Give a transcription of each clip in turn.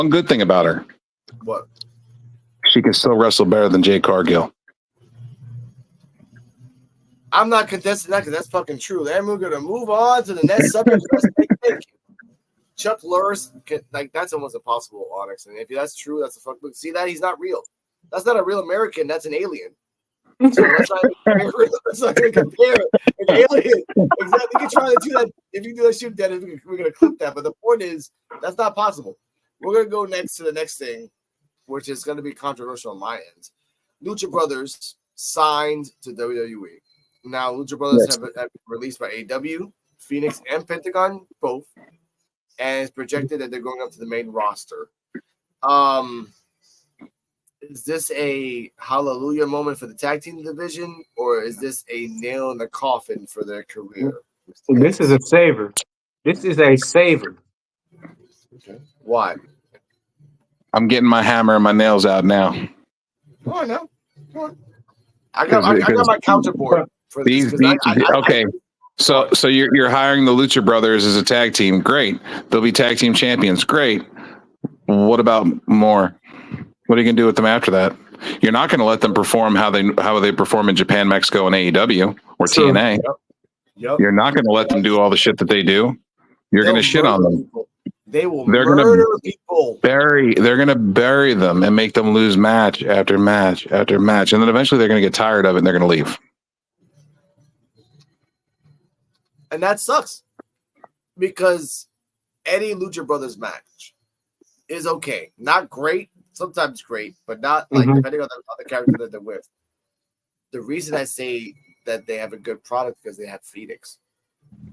one good thing about her. What? She can still wrestle better than Jade Cargill. I'm not contesting that because that's fucking true. Then we're gonna move on to the next subject. Chuck Lurris, like that's almost impossible, Onyx. And if that's true, that's a fuck. See that he's not real. That's not a real American. That's an alien. So let's not even compare an alien. Exactly. You can try to do that. If you do that shit, Dennis, we're gonna clip that. But the point is, that's not possible. We're gonna go next to the next thing, which is gonna be controversial on my end. Lucha Brothers signed to WWE. Now, Lucha Brothers have been released by A.W., Phoenix, and Pentagon, both. And it's projected that they're going up to the main roster. Is this a hallelujah moment for the tag team division, or is this a nail in the coffin for their career? This is a saver. This is a saver. Okay. Why? I'm getting my hammer and my nails out now. Come on now. Come on. I got my counterboard for these. Okay. So you're hiring the Lucha Brothers as a tag team. Great. They'll be tag team champions. Great. What about more? What are you going to do with them after that? You're not going to let them perform how they perform in Japan, Mexico, and AEW or TNA. Yep. You're not going to let them do all the shit that they do. You're going to shit on them. People. They will murder people. They're going to bury them and make them lose match after match after match. And then eventually they're going to get tired of it and they're going to leave. And that sucks because any Lucha Brothers match is okay. Not great, sometimes great, but not like depending on the character that they're with. The reason I say that they have a good product because they have Phoenix.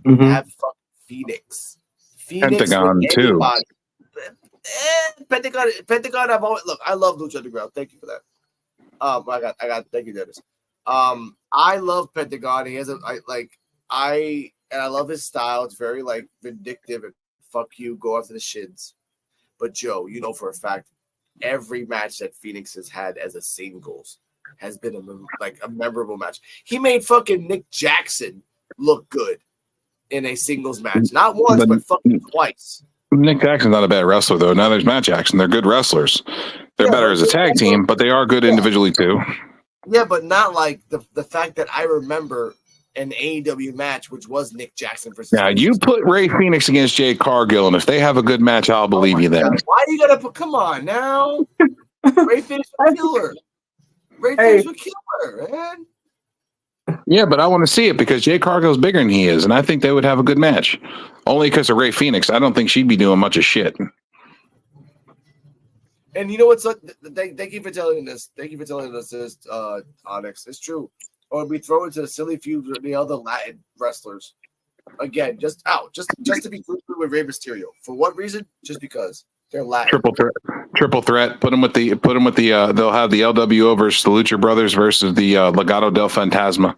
They have fucking Phoenix. Pentagon too. Pentagon. I love Lucha Underground. Thank you for that. I got. Thank you, Dennis. I love Pentagon. He has I love his style. It's very like vindictive and fuck you, go after the shins. But Joe, you know for a fact, every match that Phoenix has had as a singles has been a memorable match. He made fucking Nick Jackson look good in a singles match, not once but fucking twice. Nick Jackson's not a bad wrestler though. Now there's Matt Jackson. They're good wrestlers. They're better as a tag team, but they are good individually too. Yeah, but not like the fact that I remember an AEW match, which was Nick Jackson versus. Now you put Ray Phoenix against Jade Cargill, and if they have a good match, I'll believe you then. God. Why you gotta put? Come on now, Ray Phoenix would kill her. Ray Phoenix would kill her, man. Yeah, but I want to see it because Jade Cargill's bigger than he is, and I think they would have a good match. Only because of Ray Phoenix, I don't think she'd be doing much of shit. And you know what's like? Thank you for telling us. Thank you for telling us this, Onyx. It's true. Or we throw into the silly feud with the other Latin wrestlers. Again, just to be goofy with Rey Mysterio. For what reason? Just because they're Latin. Triple threat. Put them with the. They'll have the LWO versus the Lucha Brothers versus the Legado del Fantasma.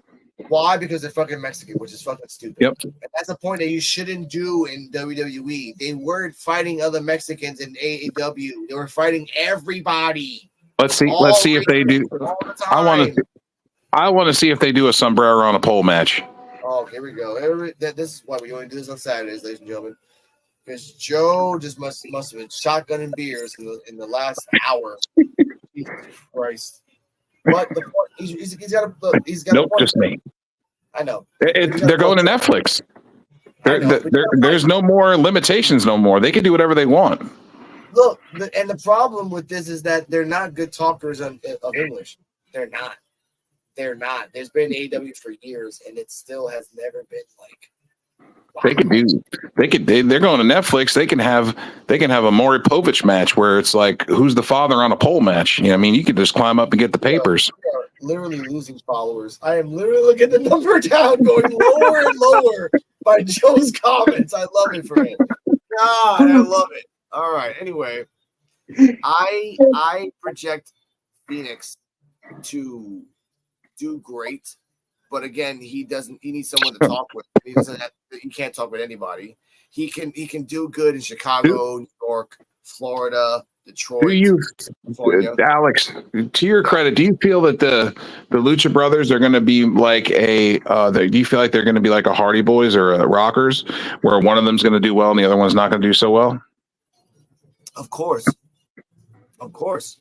Why? Because they're fucking Mexican, which is fucking stupid. Yep. And that's a point that you shouldn't do in WWE. They weren't fighting other Mexicans in AEW. They were fighting everybody. Let's see if they do. I want to see if they do a sombrero on a pole match. Oh, here we go. This is why we only do this on Saturdays, ladies and gentlemen. Because Joe just must have been shotgunning beers in the last hour. Jesus Christ! But the point, he's got a look. He's got. Nope, just me. I know. They're going to Netflix. There's no more limitations. No more. They can do whatever they want. Look, and the problem with this is that they're not good talkers of English. They're not. They're not. There's been AEW for years, and it still has never been like. Wow. They're going to Netflix. They can have a Maury Povich match where it's like, who's the father on a pole match? You know, I mean, you can just climb up and get the papers. We are literally losing followers. I am literally looking at the number down, going lower and lower by Joe's comments. I love it for him. God, I love it. All right. Anyway, I project Phoenix to do great, but again, he needs someone to talk with. He can't talk with anybody. He can do good in Chicago, New York, Florida, Detroit. Alex, to your credit, do you feel that the Lucha Brothers are going to be like do you feel like they're going to be like a Hardy Boys or a Rockers, where one of them's going to do well and the other one's not going to do so well? Of course, Of course,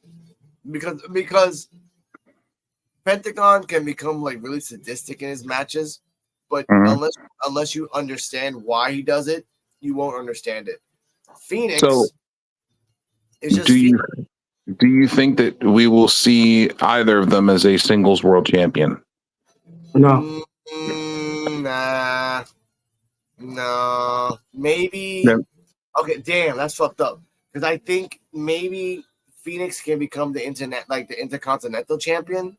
because Pentagon can become like really sadistic in his matches, but Mhm. unless you understand why he does it, you won't understand it. Phoenix So, is just do you Phoenix. do you think that we will see either of them as a singles world champion? No. Nah, no, maybe. No. Okay, damn, that's fucked up. Because I think maybe Phoenix can become the intercontinental champion.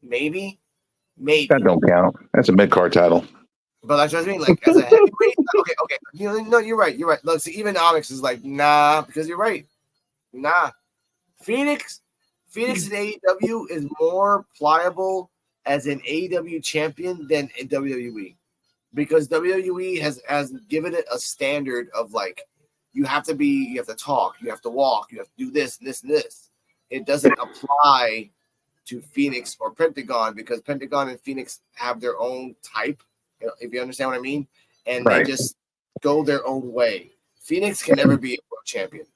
Maybe. That don't count. That's a mid card title. But that's what I mean. Like as a heavyweight, okay. No, you're right. You're right. Look, see, even Onyx is like, nah, because you're right. Nah. Phoenix in AEW is more pliable as an AEW champion than in WWE. Because WWE has given it a standard of like you have to talk, you have to walk, you have to do this and this and this. It doesn't apply to Phoenix or Pentagon because Pentagon and Phoenix have their own type, if you understand what I mean, and they Right. just go their own way. Phoenix can never be a world champion,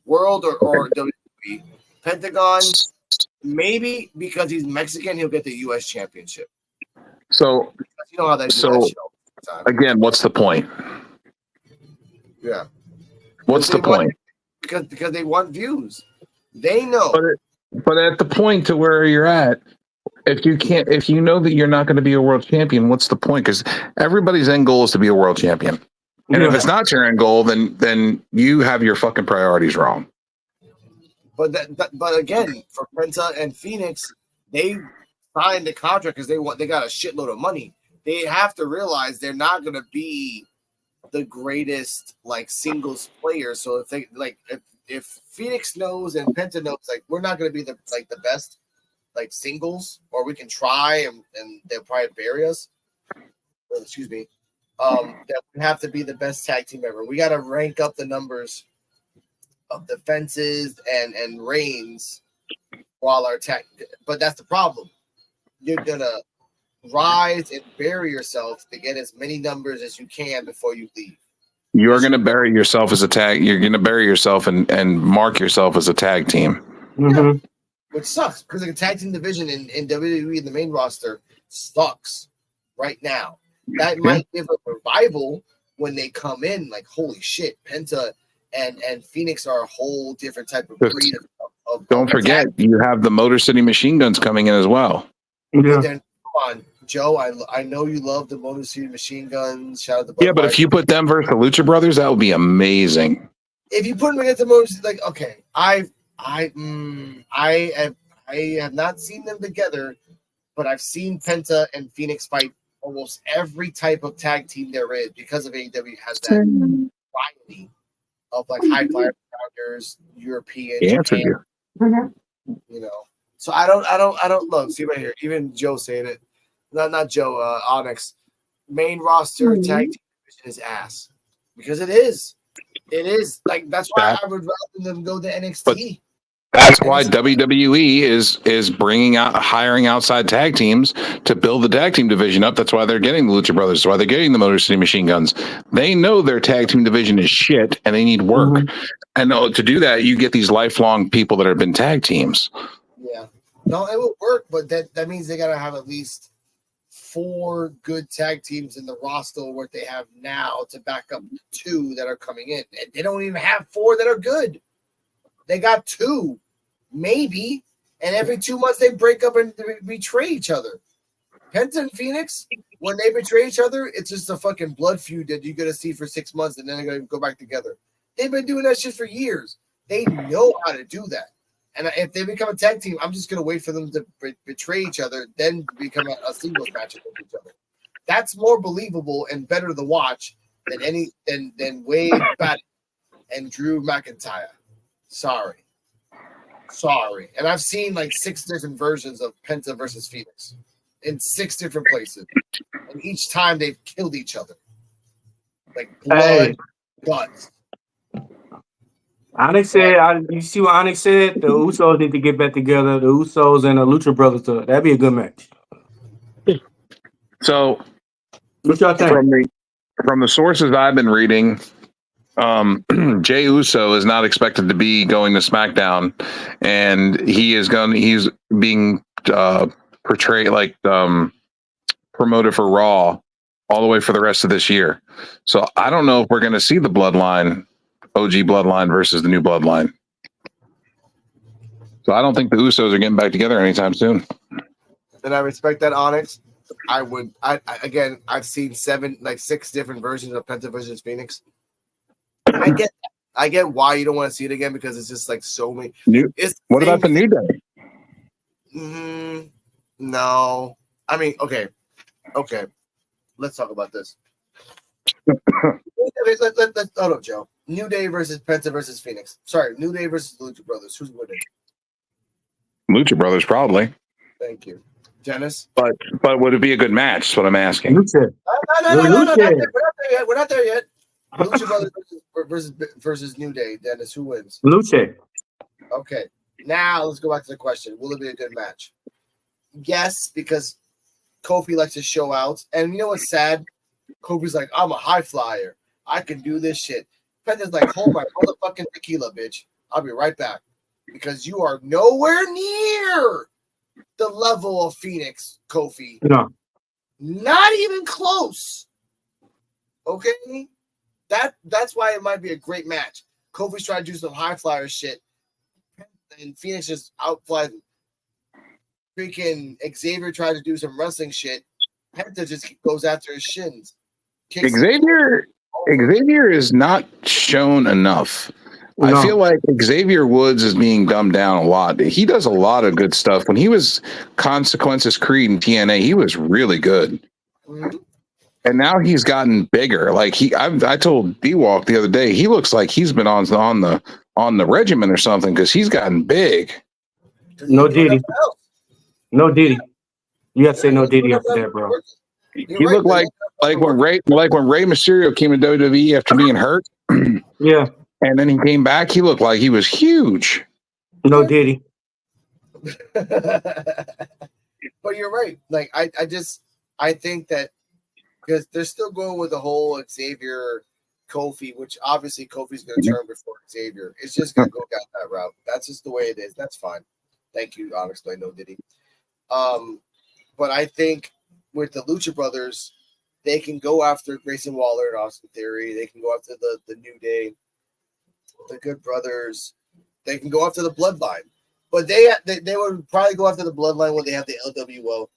world or WWE. Pentagon, maybe because he's Mexican, he'll get the U.S. championship. So, You know how they do that so shit all the time. again, what's the point? Yeah. What's the point? Because they want views. They know. But at the point to where you're at, if you know that you're not going to be a world champion, what's the point? Because everybody's end goal is to be a world champion. And if it's not your end goal, then you have your fucking priorities wrong. But again, for Penta and Phoenix, they signed the contract because they got a shitload of money. They have to realize they're not going to be the greatest like singles player. So if they like if Phoenix knows and Penta knows like we're not going to be the best like singles, or we can try and they'll probably bury us. Excuse me. That we have to be the best tag team ever. We got to rank up the numbers of defenses and reigns while our tag. But that's the problem. You're gonna rise and bury yourself to get as many numbers as you can before you leave. You're going to bury yourself as a tag. You're going to bury yourself and mark yourself as a tag team. Mm-hmm. Yeah, which sucks because the tag team division in WWE in the main roster sucks right now. That might give a revival when they come in. Like holy shit, Penta and Phoenix are a whole different type of breed of Don't forget, you have the Motor City Machine Guns coming in as well. Yeah. Then, come on, Joe. I know you love the Motor City Machine Guns. Shout out to Yeah, but if you put them versus the Lucha Brothers, that would be amazing. If you put them against the Motor City, like okay, I have not seen them together, but I've seen Penta and Phoenix fight almost every type of tag team there is because of AEW has that variety of like high flyer grounders, European, Japan, you know. So I don't look. See right here, even Joe saying it. Not Joe. Onyx. Main roster tag team division is ass because it is. It is like that's why I would rather them go to NXT. That's why WWE is hiring outside tag teams to build the tag team division up. That's why they're getting the Lucha Brothers. That's why they're getting the Motor City Machine Guns. They know their tag team division is shit and they need work. Mm-hmm. And to do that, you get these lifelong people that have been tag teams. Yeah, no, it will work, but that means they gotta have at least 4 good tag teams in the roster what they have now to back up 2 that are coming in. And they don't even have 4 that are good. They got 2, maybe, and every 2 months they break up and betray each other. Penta and Phoenix, when they betray each other, it's just a fucking blood feud that you're gonna see for 6 months, and then they're gonna go back together. They've been doing that shit for years. They know how to do that. And if they become a tag team, I'm just gonna wait for them to betray each other, then become a singles match with each other. That's more believable and better to watch than Wade Barrett and Drew McIntyre. Sorry. And I've seen like 6 different versions of Penta versus Phoenix in 6 different places. And each time they've killed each other. Like blood, guts. Onyx said, you see what Onyx said? The Usos need to get back together. The Usos and the Lucha Brothers. That'd be a good match. So, what y'all think? From the sources I've been reading, Jey Uso is not expected to be going to SmackDown, and he's being portrayed like promoted for Raw all the way for the rest of this year. So I don't know if we're going to see the Bloodline, OG Bloodline versus the new Bloodline. So I don't think the Usos are getting back together anytime soon. And I respect that, Onyx. Again, I've seen 6 different versions of Penta versus Phoenix. I get why you don't want to see it again, because it's just like so many. What about the New Day? No, I mean, okay. Let's talk about this. Let's hold up, Joe. New Day versus Penta versus Phoenix. Sorry, New Day versus Lucha Brothers. Who's winning? Lucha Brothers, probably. Thank you, Dennis. But would it be a good match? That's what I'm asking. Lucha. No. We're not there yet. Lucha Brothers versus New Day. Dennis, who wins? Lucha. Okay. Now let's go back to the question. Will it be a good match? Yes, because Kofi likes to show out. And you know what's sad? Kofi's like, I'm a high flyer. I can do this shit. Penta's like, hold my motherfucking tequila, bitch. I'll be right back. Because you are nowhere near the level of Phoenix, Kofi. No. Not even close. Okay? That's why it might be a great match. Kofi's trying to do some high flyer shit. And Phoenix just outflies him. Freaking Xavier tried to do some wrestling shit. Penta just goes after his shins. Xavier is not shown enough. No. I feel like Xavier Woods is being dumbed down a lot. He does a lot of good stuff. When he was Consequences Creed in TNA, he was really good. Mm-hmm. And now he's gotten bigger. Like I told D-Walk the other day, he looks like he's been on the regimen or something, because he's gotten big. No Diddy. No Diddy. You have to say no Diddy after that, bro. He looked like when Rey Mysterio came to WWE after being hurt. Yeah. And then he came back, he looked like he was huge. No Diddy. But you're right. Like I think that because they're still going with the whole Xavier Kofi, which obviously Kofi's going to turn before Xavier. It's just going to go down that route. That's just the way it is. That's fine. Thank you, Onyx. No Diddy. But I think with the Lucha Brothers, they can go after Grayson Waller and Austin Theory. They can go after the New Day, the Good Brothers. They can go after the Bloodline. But they would probably go after the Bloodline when they have the LWO.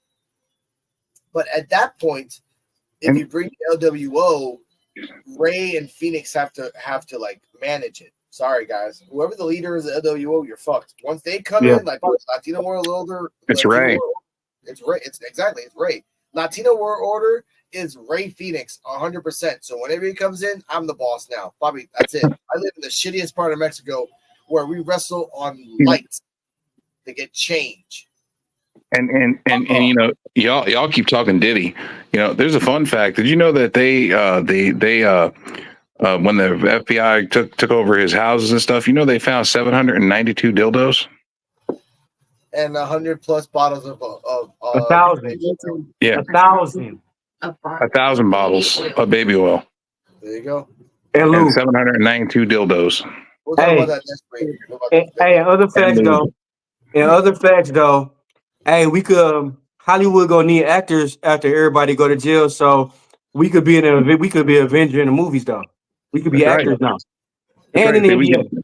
But at that point, if you bring the LWO, Ray and Phoenix have to like manage it. Sorry, guys. Whoever the leader is of the LWO, you're fucked. Once they come in, like Latino World Order, it's Ray. It's Ray. It's Ray. Latino World Order is Ray Phoenix 100%. So whenever he comes in, I'm the boss now. Bobby, that's it. I live in the shittiest part of Mexico where we wrestle on lights to get change. And you know, y'all keep talking Diddy. You know, there's a fun fact. Did you know that they when the FBI took over his houses and stuff, you know, they found 792 dildos and 100+ bottles of 1,000. Yeah, 1,000. 1,000 bottles of baby oil. There you go. And 792 dildos. We'll talk about that next week. Hey, other facts though. Hey, we could Hollywood gonna need actors after everybody go to jail, so we could be Avenger in the movies though. We could be actors now. And in the NBA.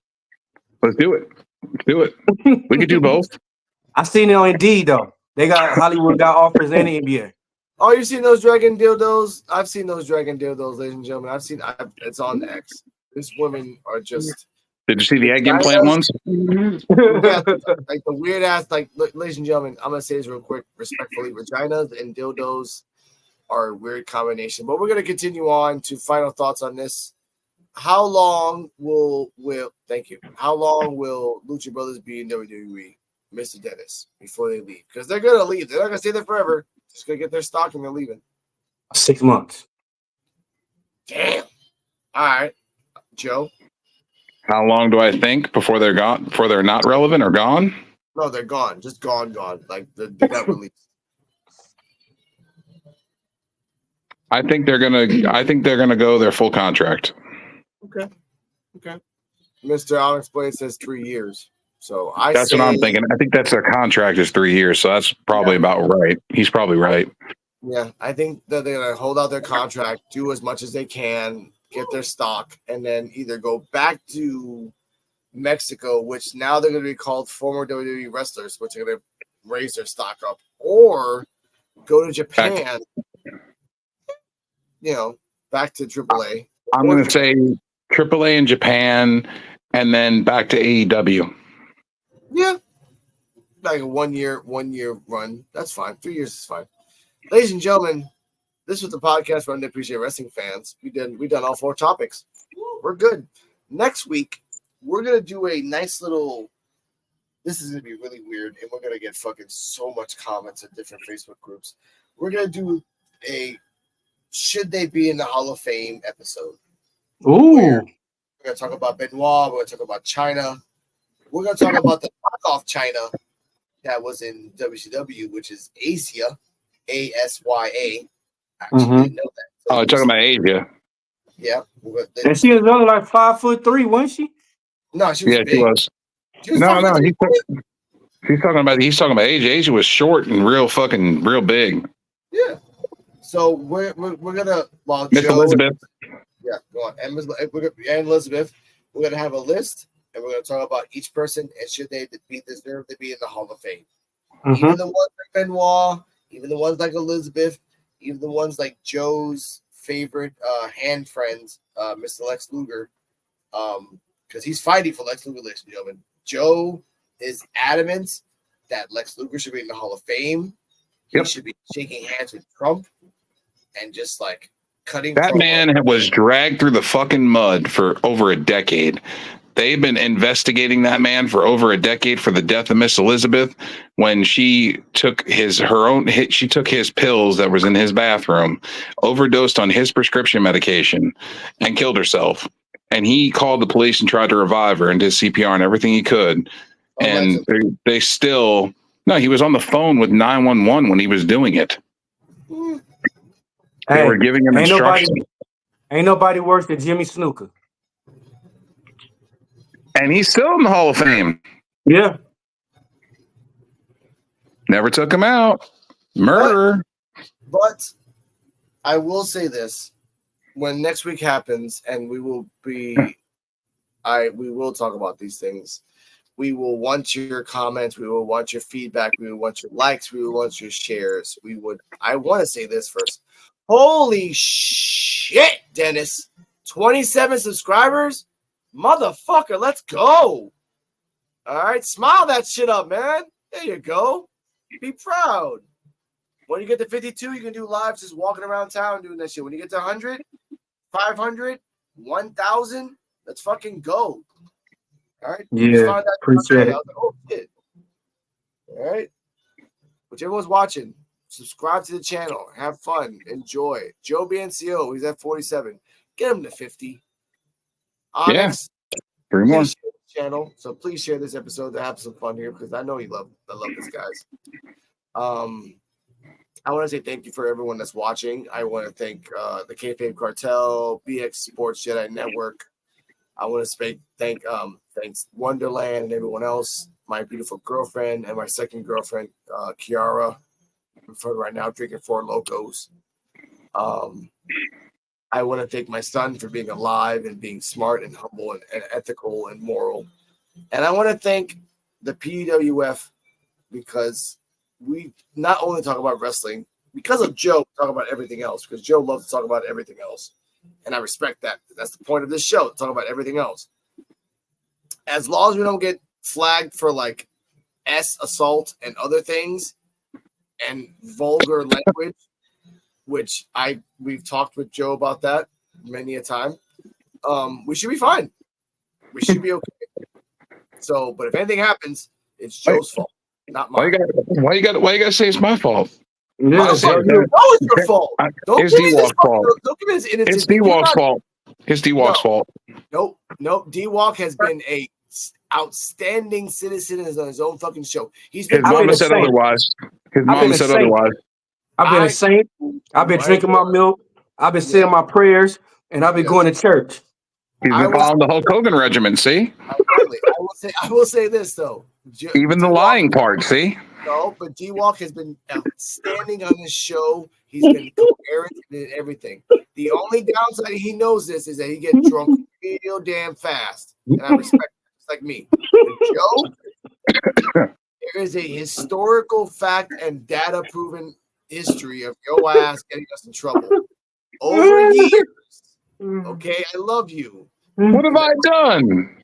Let's do it. We could do both. I seen it on Indeed though. Hollywood got offers in the NBA. Oh, you seen those dragon dildos? I've seen those dragon dildos, ladies and gentlemen. It's on X. These women are just. Did you see the egg implant ones? Yeah, like the weird ass, like, ladies and gentlemen, I'm gonna say this real quick, respectfully. Vaginas and dildos are a weird combination, but we're gonna continue on to final thoughts on this. How long will How long will Lucha Brothers be in WWE, Mr. Dennis, before they leave? Because they're gonna leave. They're not gonna stay there forever. Just gonna get their stock and they're leaving. 6 months. Damn. All right, Joe. How long do I think before they're gone? Before they're not relevant or gone? No, they're gone. Just gone. Like they got released. I think they're gonna go their full contract. Okay. Okay. Mr. Alex Blade says 3 years. So That's what I'm thinking. I think that's their contract is 3 years, so that's probably about right. He's probably right. Yeah, I think that they're gonna hold out their contract, do as much as they can, get their stock, and then either go back to Mexico, which now they're gonna be called former WWE wrestlers, which are gonna raise their stock up, or go to Japan, back to AAA. I'm going to say AAA in Japan, and then back to AEW. Yeah, like a one year run. That's fine. 3 years is fine. Ladies and gentlemen, this was the podcast for Underappreciated Wrestling fans. We done all 4 topics. We're good. Next week, we're gonna do a nice little. This is gonna be really weird, and we're gonna get fucking so much comments in different Facebook groups. We're gonna do a should they be in the Hall of Fame episode. Ooh. We're gonna talk about Benoit. We're gonna talk about China. We're gonna talk about the knockoff China that was in WCW, which is Asia, ASYA. Actually, didn't know that. So Oh, talking about Asia. Yeah. And she was only like 5'3", wasn't she? No, she was big. She was. She was He's talking about Asia. Asia was short and real big. Yeah. So we're gonna Miss Elizabeth. Yeah, go on. And Elizabeth, we're gonna have a list, and we're gonna talk about each person and should they deserve to be in the Hall of Fame. Even the ones like Benoit, even the ones like Elizabeth, even the ones like Joe's favorite hand friend, Mr. Lex Luger, because he's fighting for Lex Luger, ladies and gentlemen. Joe is adamant that Lex Luger should be in the Hall of Fame. He should be shaking hands with Trump and just like cutting. That man was dragged through the fucking mud for over a decade. They've been investigating that man for over a decade for the death of Miss Elizabeth when she took his pills that was in his bathroom, overdosed on his prescription medication, and killed herself. And he called the police and tried to revive her and did CPR and everything he could. And they still he was on the phone with 911 when he was doing it. They were giving him instructions. Ain't nobody worse than Jimmy Snuka. And he's still in the Hall of Fame. Yeah. Never took him out. Murderer. But I will say this. When next week happens, and we will talk about these things. We will want your comments. We will want your feedback. We will want your likes. We will want your shares. I want to say this first. Holy shit, Dennis. 27 subscribers? Motherfucker, let's go. All right, smile that shit up, man. There you go. Be proud. When you get to 52, you can do lives just walking around town doing that shit. When you get to 100, 500, 1,000, let's fucking go. All right? Yeah, appreciate it. Like, oh, shit. All right? Whichever one's watching, subscribe to the channel. Have fun. Enjoy. Joe BNCO, he's at 47. Get him to 50. Onyx, 3 more. Channel. So please share this episode to have some fun here because I know I love this, guys. I want to say thank you for everyone that's watching. I want to thank the Kayfabe Cartel, BX Sports Jedi Network. I want to thanks Wonderland and everyone else. My beautiful girlfriend and my second girlfriend, Kiara. I'm right now drinking 4 Locos. I want to thank my son for being alive and being smart and humble and ethical and moral. And I want to thank the P.U.W.F. because we not only talk about wrestling, because of Joe, we talk about everything else, because Joe loves to talk about everything else. And I respect that. That's the point of this show, to talk about everything else. As long as we don't get flagged for like assault and other things and vulgar language, which we've talked with Joe about that many a time. We should be fine. We should be okay. So, but if anything happens, it's Joe's fault, not mine. Why you got to say it's my fault? Yeah, it's your fault. It's D-Walk's fault. Don't give me this innocent. It's D-Walk's fault. It's D-Walk's fault. Nope. D-Walk has been a outstanding citizen on his own fucking show. His mama said otherwise. I've been a saint. I've been drinking my milk. I've been saying my prayers, and I've been going to church. He's been following the Hulk Hogan regimen. See, exactly. I will say this though. even the lying part. See, no, but D-Walk has been outstanding on this show. He's been coherent in everything. The only downside he knows this is that he gets drunk real damn fast, and I respect that. It's like me. But Joe, there is a historical fact and data proven history of your ass getting us in trouble over years. Okay, I love you. what have I done?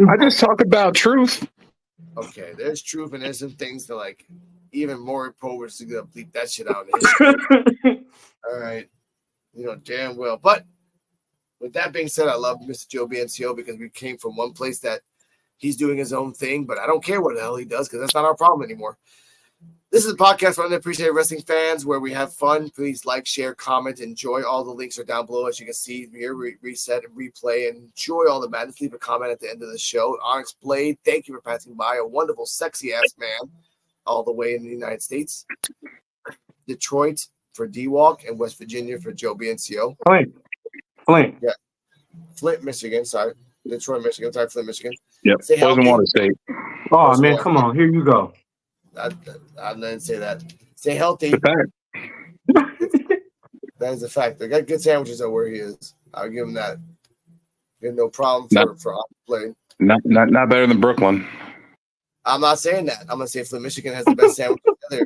I just talk about truth. Okay, there's truth and there's some things that like even more poets to bleep that shit out in history. All right, you know damn well. But with that being said, I love Mr. Joe BNCO because we came from one place that he's doing his own thing, but I don't care what the hell he does because that's not our problem anymore. This is a podcast for unappreciated wrestling fans where we have fun. Please like, share, comment, enjoy. All the links are down below as you can see here. Reset and replay and enjoy all the madness. Leave a comment at the end of the show. Onyx Blade, thank you for passing by. A wonderful, sexy ass man all the way in the United States. Detroit for D-Walk and West Virginia for Joe BNCO. Flint. Yeah. Flint, Michigan. Sorry. Detroit, Michigan. Sorry, Flint, Michigan. Yep. Stay Poison healthy. Water State. Oh, Poison man, water. come on. Here you go. I didn't say that. Stay healthy. The fact. That is a fact. They got good sandwiches though where he is. I'll give him that. Give him no problem for Blade. Not better than Brooklyn. I'm not saying that. I'm gonna say Flint, Michigan has the best sandwiches there.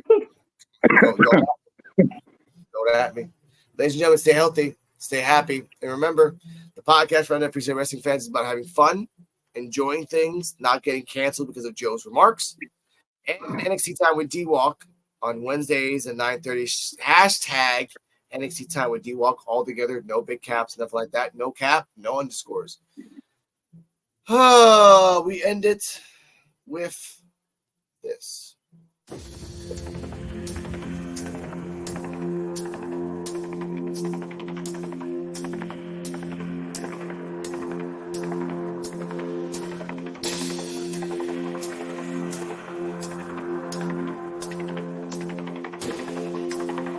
Don't at me. Ladies and gentlemen, stay healthy, stay happy, and remember, the podcast for Unappreciated Wrestling Fans is about having fun, enjoying things, not getting canceled because of Joe's remarks, and NXT Time with D-Walk on Wednesdays at 9:30. Hashtag NXT Time with D-Walk all together. No big caps, nothing like that. No cap, no underscores. We end it with this.